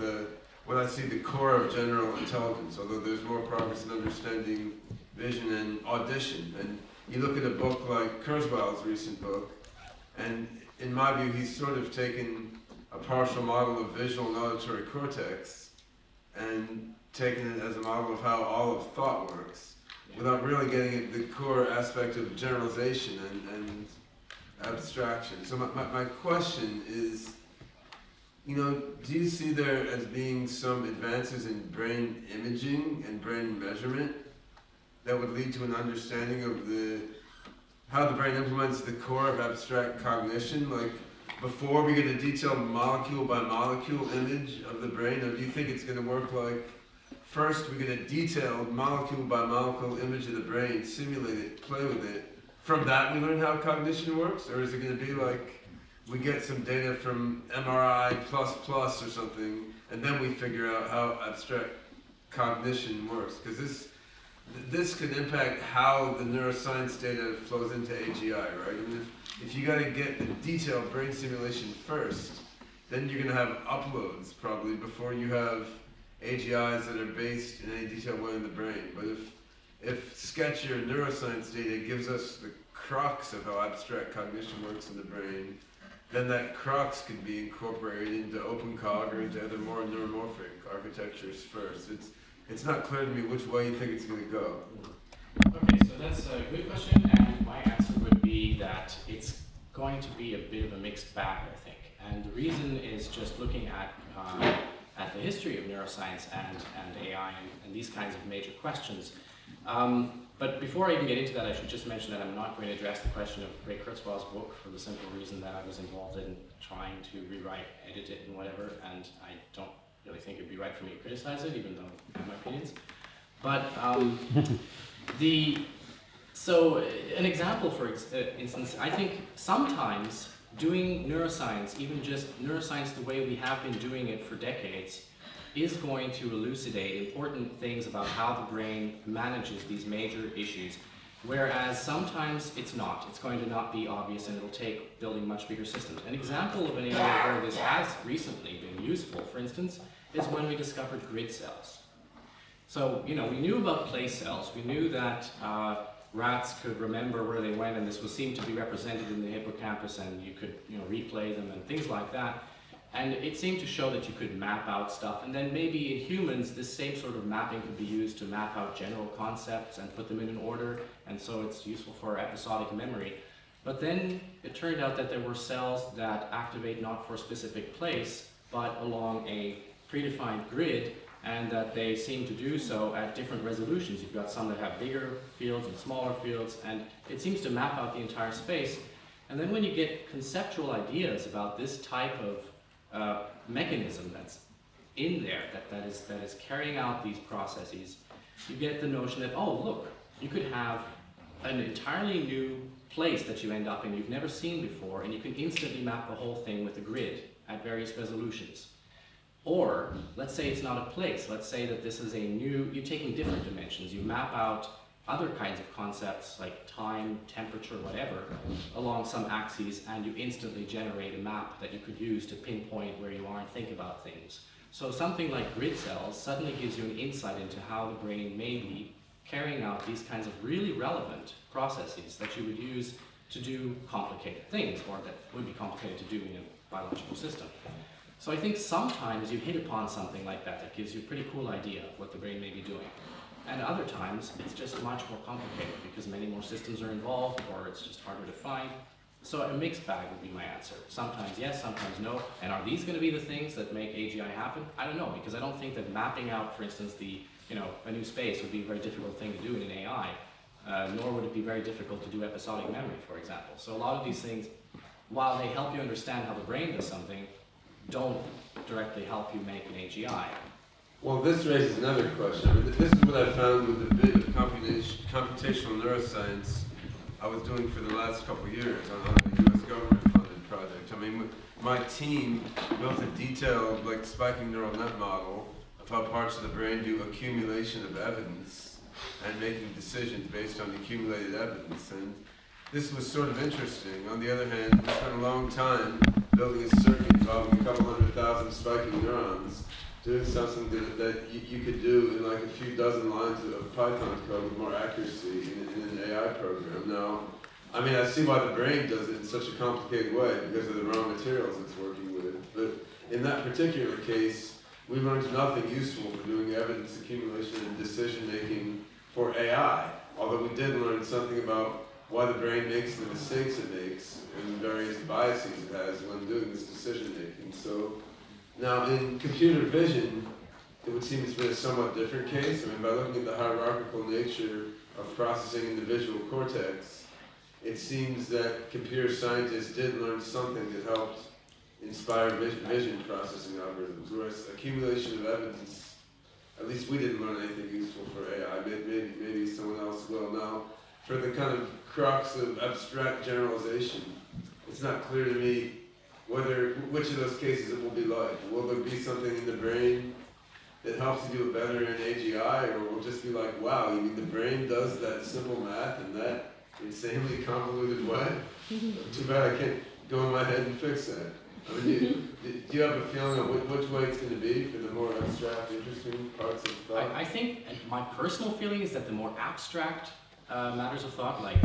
[SPEAKER 7] what I see the core of general intelligence, although there's more progress in understanding vision and audition. And you look at a book like Kurzweil's recent book, and in my view, he's sort of taken a partial model of visual and auditory cortex and taken it as a model of how all of thought works, without really getting at the core aspect of generalization and abstraction. So my question is, do you see there as being some advances in brain imaging and brain measurement that would lead to an understanding of how the brain implements the core of abstract cognition? Like, before we get a detailed molecule by molecule image of the brain, or do you think it's going to work like, first we get a detailed molecule by molecule image of the brain, simulate it, play with it, from that we learn how cognition works? Or is it going to be like, we get some data from MRI++ or something, and then we figure out how abstract cognition works? Because this could impact how the neuroscience data flows into AGI, right? I mean, if you got to get the detailed brain simulation first, then you're going to have uploads probably before you have AGIs that are based in any detailed way in the brain. But if sketchy or neuroscience data gives us the crux of how abstract cognition works in the brain, then that crux could be incorporated into OpenCog or into other more neuromorphic architectures first. It's not clear to me which way you think it's going to go.
[SPEAKER 1] Okay, so that's a good question, and my answer would be that it's going to be a bit of a mixed bag, I think. And the reason is just looking at at the history of neuroscience and AI and these kinds of major questions. But before I even get into that, I should just mention that I'm not going to address the question of Ray Kurzweil's book for the simple reason that I was involved in trying to rewrite, edit it, and whatever, and I don't really think it'd be right for me to criticize it, even though I have my opinions. But so an example, for instance, I think sometimes doing neuroscience, even just neuroscience the way we have been doing it for decades, is going to elucidate important things about how the brain manages these major issues, whereas sometimes it's not. It's going to not be obvious, and it'll take building much bigger systems. An example of an area where this has recently been useful, for instance, is when we discovered grid cells. So, you know, we knew about place cells. We knew that rats could remember where they went, and this was seemed to be represented in the hippocampus, and you could, you know, replay them and things like that. And it seemed to show that you could map out stuff, and then maybe in humans this same sort of mapping could be used to map out general concepts and put them in an order, and so it's useful for episodic memory. But then it turned out that there were cells that activate not for a specific place, but along a predefined grid, and that they seem to do so at different resolutions. You've got some that have bigger fields and smaller fields, and it seems to map out the entire space. And then when you get conceptual ideas about this type of mechanism that's in there, that is carrying out these processes, you get the notion that, oh, look, you could have an entirely new place that you end up in you've never seen before, and you can instantly map the whole thing with a grid at various resolutions. Or, let's say it's not a place, let's say that this is a new, you're taking different dimensions, you map out other kinds of concepts like time, temperature, whatever, along some axes, and you instantly generate a map that you could use to pinpoint where you are and think about things. So something like grid cells suddenly gives you an insight into how the brain may be carrying out these kinds of really relevant processes that you would use to do complicated things, or that would be complicated to do in a biological system. So I think sometimes you hit upon something like that that gives you a pretty cool idea of what the brain may be doing. And other times, it's just much more complicated because many more systems are involved, or it's just harder to find. So a mixed bag would be my answer. Sometimes yes, sometimes no. And are these going to be the things that make AGI happen? I don't know, because I don't think that mapping out, for instance, a new space would be a very difficult thing to do in an AI, nor would it be very difficult to do episodic memory, for example. So a lot of these things, while they help you understand how the brain does something, don't directly help you make an AGI.
[SPEAKER 7] Well, this raises another question. This is what I found with the bit of computational neuroscience I was doing for the last couple of years on a US government-funded project. I mean, my team built a detailed, like, spiking neural net model of how parts of the brain do accumulation of evidence and making decisions based on accumulated evidence. And this was sort of interesting. On the other hand, we spent a long time building a circuit involving a couple 100,000 spiking neurons, doing something that you could do in like a few dozen lines of Python code with more accuracy in an AI program. Now, I mean, I see why the brain does it in such a complicated way because of the raw materials it's working with. But in that particular case, we learned nothing useful for doing evidence accumulation and decision making for AI. Although we did learn something about why the brain makes the mistakes it makes and the various biases it has when doing this decision making. So now in computer vision, it would seem it's been a somewhat different case. I mean, by looking at the hierarchical nature of processing in the visual cortex, it seems that computer scientists did learn something that helped inspire vision processing algorithms, whereas accumulation of evidence, at least we didn't learn anything useful for AI. Maybe someone else will. Now, for the kind of crux of abstract generalization, it's not clear to me which of those cases it will be like. Will there be something in the brain that helps you do it better in AGI, or will it just be like, wow, you mean the brain does that simple math in that insanely convoluted way? Too bad I can't go in my head and fix that. I mean, do you have a feeling of which way it's going to be for the more abstract, interesting parts of thought?
[SPEAKER 1] I think my personal feeling is that the more abstract matters of thought, like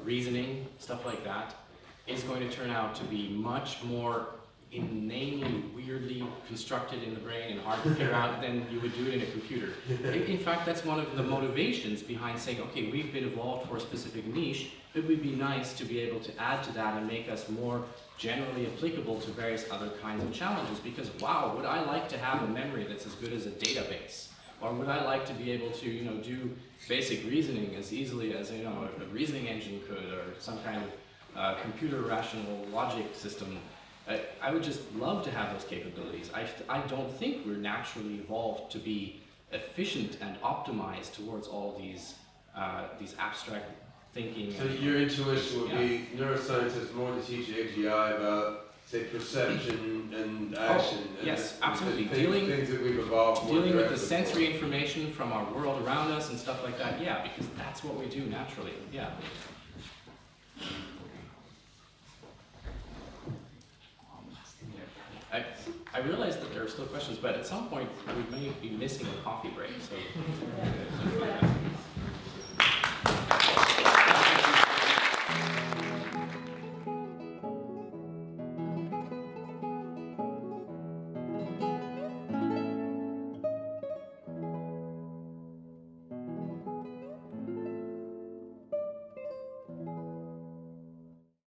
[SPEAKER 1] reasoning, stuff like that, is going to turn out to be much more inanely, weirdly constructed in the brain and hard to figure out, then you would do it in a computer. In fact, that's one of the motivations behind saying, okay, we've been evolved for a specific niche, it would be nice to be able to add to that and make us more generally applicable to various other kinds of challenges, because wow, would I like to have a memory that's as good as a database? Or would I like to be able to, do basic reasoning as easily as, a reasoning engine could, or some kind of computer rational logic system? I would just love to have those capabilities. I don't think we're naturally evolved to be efficient and optimized towards all these abstract thinking.
[SPEAKER 7] So your intuition would be neuroscientists more to teach AGI about, say, perception and action.
[SPEAKER 1] Oh, yes, absolutely.
[SPEAKER 7] Things that we've evolved more
[SPEAKER 1] dealing with the
[SPEAKER 7] directly
[SPEAKER 1] sensory
[SPEAKER 7] for.
[SPEAKER 1] information from our world around us and stuff like that. Yeah, because that's what we do naturally. Yeah. I realize that there are still questions, but at some point we may be missing a coffee break. So.